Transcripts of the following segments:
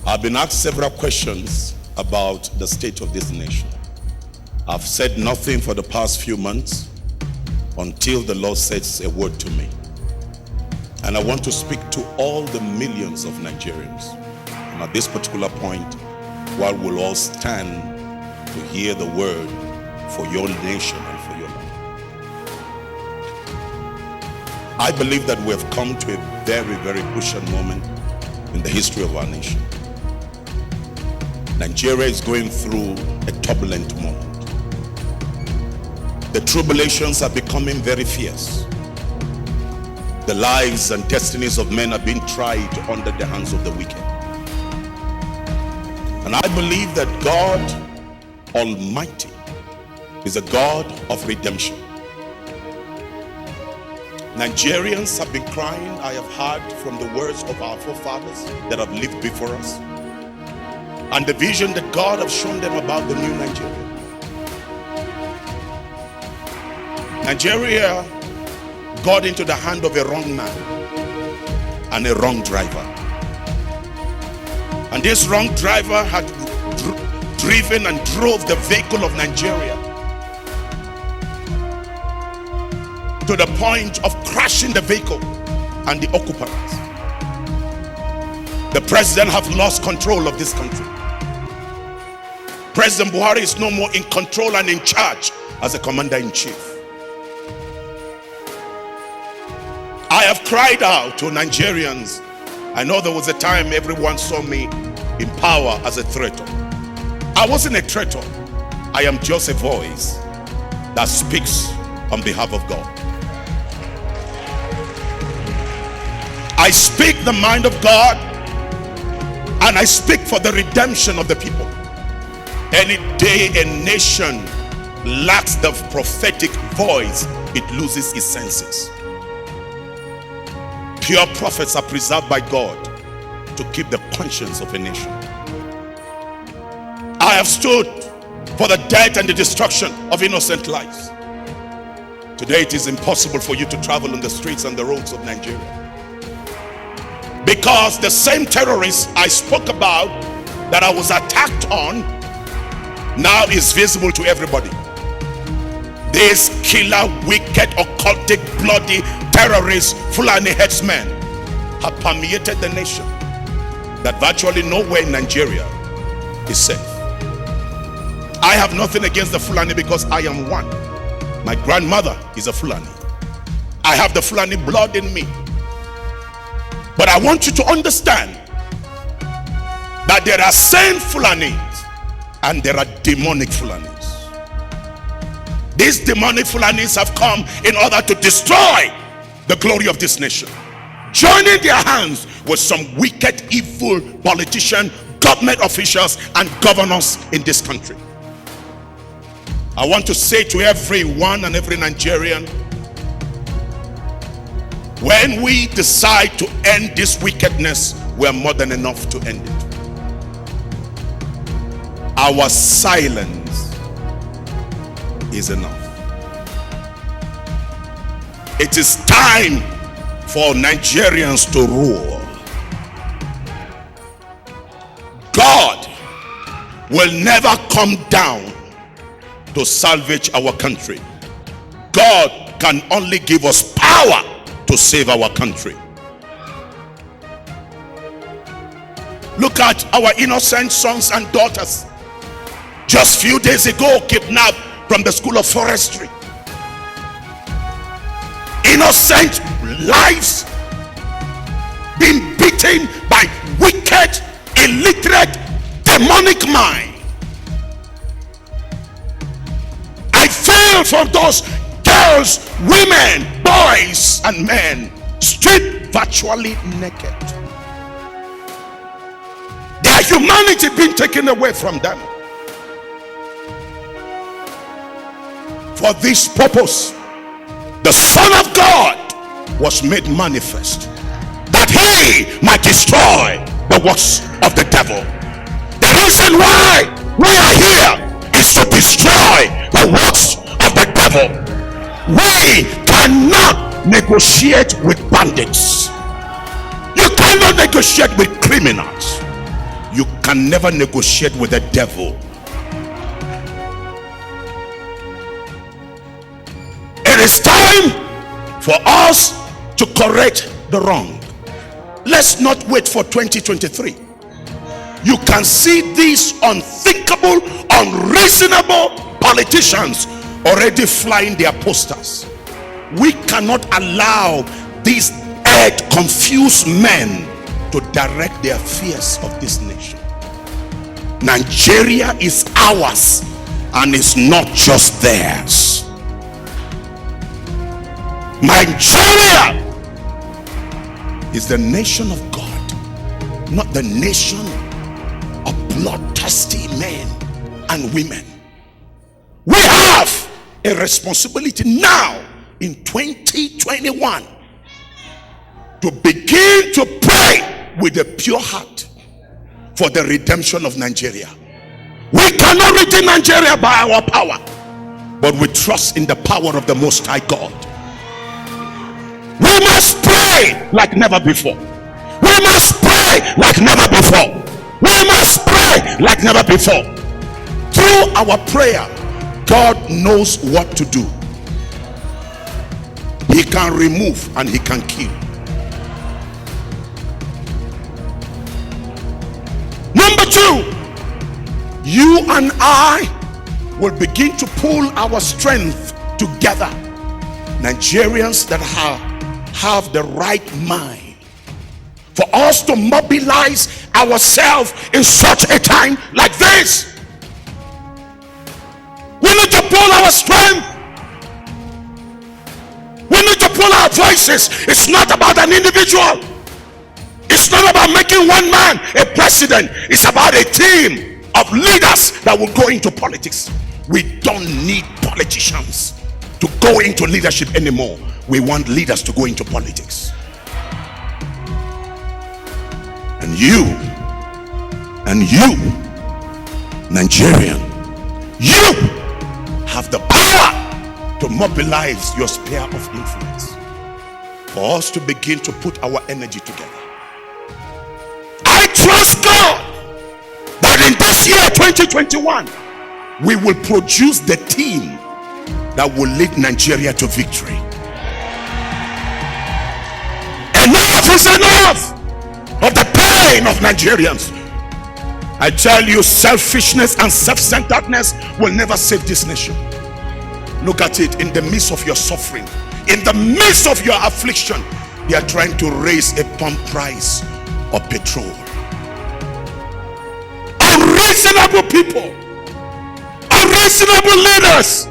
I've been asked several questions about the state of this nation. I've said nothing for the past few months until the Lord says a word to me. And I want to speak to all the millions of Nigerians. And at this particular point, while we'll all stand to hear the word for your nation and for your life. I believe that we have come to a very, very crucial moment in the history of our nation. Nigeria is going through a turbulent moment. The tribulations are becoming very fierce. The lives and destinies of men are being tried under the hands of the wicked. And I believe that God Almighty is a God of redemption. Nigerians have been crying. I have heard from the words of our forefathers that have lived before us, and the vision that God has shown them about the new Nigeria. Nigeria got into the hand of a wrong man and a wrong driver. And this wrong driver had driven and drove the vehicle of Nigeria to the point of crashing the vehicle and the occupants. The president has lost control of this country. President Buhari is no more in control and in charge as a commander-in-chief. I have cried out to Nigerians. I know there was a time everyone saw me in power as a traitor. I wasn't a traitor. I am just a voice that speaks on behalf of God. I speak the mind of God, and I speak for the redemption of the people. Any day a nation lacks the prophetic voice, it loses its senses. Pure prophets are preserved by God to keep the conscience of a nation. I have stood for the death and the destruction of innocent lives. Today it is impossible for you to travel on the streets and the roads of Nigeria, because the same terrorists I spoke about that I was attacked on now is visible to everybody. These killer, wicked, occultic, bloody terrorists, Fulani headsmen, have permeated the nation that virtually nowhere in Nigeria is safe. I have nothing against the Fulani because I am one. My grandmother is a Fulani. I have the Fulani blood in me. But I want you to understand that there are sane Fulanis and there are demonic Fulanis. These demonic Fulanis have come in order to destroy the glory of this nation, joining their hands with some wicked, evil politicians, government officials, and governors in this country. I want to say to everyone and every Nigerian, when we decide to end this wickedness, we are more than enough to end it. Our silence is enough. It is time for Nigerians to rule. God will never come down to salvage our country. God can only give us power to save our country. Look at our innocent sons and daughters, just few days ago kidnapped from the School of Forestry. Innocent lives being beaten by wicked, illiterate, demonic mind. I feel for those girls, women, boys, and men stripped virtually naked. Their humanity being taken away from them. For this purpose, the Son of God was made manifest, that he might destroy the works of the devil. The reason why we are here is to destroy the works of the devil. We cannot negotiate with bandits. You cannot negotiate with criminals. You can never negotiate with the devil. It is time for us to correct the wrong. Let's not wait for 2023. You can see these unthinkable, unreasonable politicians already flying their posters. We cannot allow these confused men to direct the affairs of this nation. Nigeria is ours and it's not just theirs. Nigeria is the nation of God, not the nation of bloodthirsty men and women. We have a responsibility now in 2021 to begin to pray with a pure heart for the redemption of Nigeria. We cannot redeem Nigeria by our power, but we trust in the power of the Most High God. We must pray like never before. We must pray like never before. We must pray like never before. Through our prayer, God knows what to do. He can remove and he can kill. Number two, you and I will begin to pull our strength together. Nigerians that have the right mind, for us to mobilize ourselves in such a time like this. We need to pull our strength. We need to pull our voices. It's not about an individual. It's not about making one man a president. It's about a team of leaders that will go into politics. We don't need politicians to go into leadership anymore. We want leaders to go into politics. And you, Nigerian, you have the power to mobilize your sphere of influence for us to begin to put our energy together. I trust God that in this year 2021 we will produce the team that will lead Nigeria to victory. Enough is enough of the pain of Nigerians. I tell you, selfishness and self-centeredness will never save this nation. Look at it. In the midst of your suffering, in the midst of your affliction, they are trying to raise a pump price of petrol. Unreasonable people, unreasonable leaders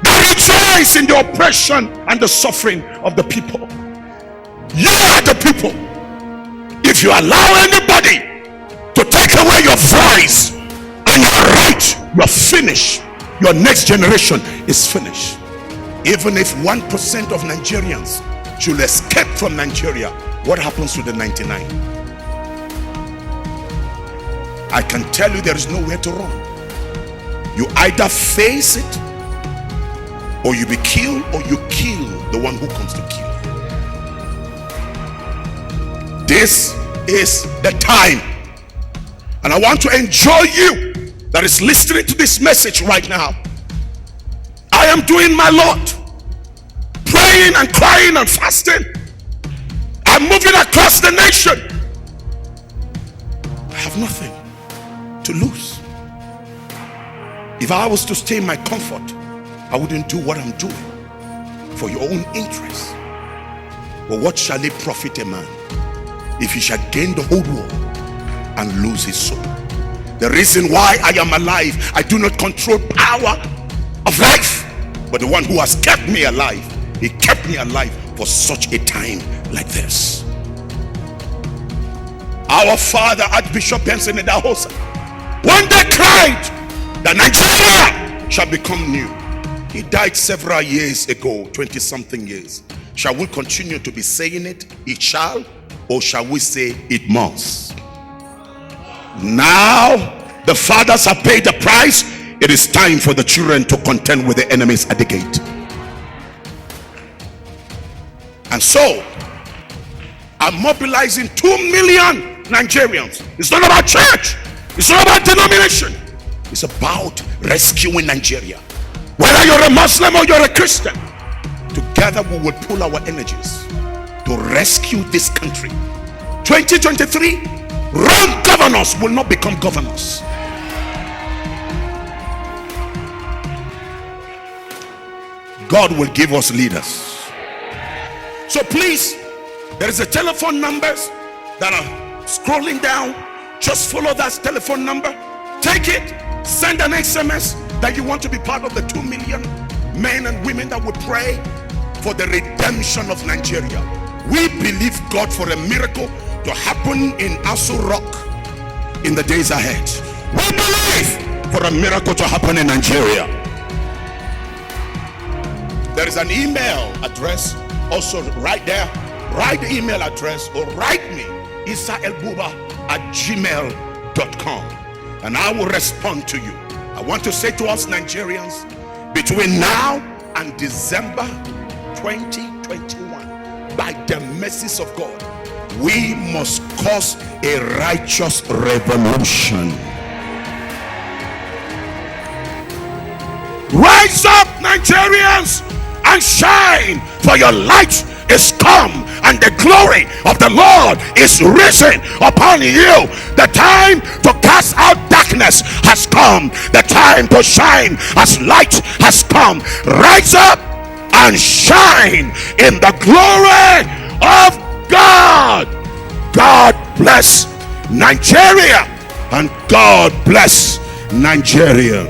that rejoice in the oppression and the suffering of the people. You are the people. If you allow anybody to take away your voice and your right, you're finished. Your next generation is finished. Even if 1% of Nigerians should escape from Nigeria, what happens to the 99? I can tell you there is nowhere to run. You either face it, or you be killed, or you kill the one who comes to kill you. This is the time. And I want to enjoy you that is listening to this message right now. I am doing my lot, praying and crying and fasting. I'm moving across the nation. I have nothing to lose. If I was to stay in my comfort, I wouldn't do what I'm doing for your own interest. But what shall it profit a man if he shall gain the whole world and lose his soul? The reason why I am alive, I do not control power of life, but the one who has kept me alive, he kept me alive for such a time like this. Our father, Archbishop Benson Idahosa, one day cried that Nigeria shall become new. He died several years ago, 20-something years. Shall we continue to be saying it? It shall, or shall we say it must? Now the fathers have paid the price. It is time for the children to contend with the enemies at the gate. And so I'm mobilizing 2 million Nigerians. It's not about church. It's not about denomination. It's about rescuing Nigeria. Whether you're a Muslim or you're a Christian, together we will pull our energies to rescue this country. 2023, wrong governors will not become governors. God will give us leaders. So please, there is a telephone numbers that are scrolling down. Just follow that telephone number. Take it. Send an SMS that you want to be part of the 2 million men and women that would pray for the redemption of Nigeria. We believe God for a miracle to happen in Aso Rock in the days ahead. We believe for a miracle to happen in Nigeria. There is an email address also right there. Write the email address or write me isaelbuba@gmail.com and I will respond to you. I want to say to us Nigerians, between now and December 2021, by the mercies of God, we must cause a righteous revolution. Rise up, Nigerians, and shine, for your light is come, and the glory of the Lord is risen upon you. The time to cast out darkness has come. The time to shine as light has come. Rise up and shine in the glory of God. God bless Nigeria, and God bless Nigeria.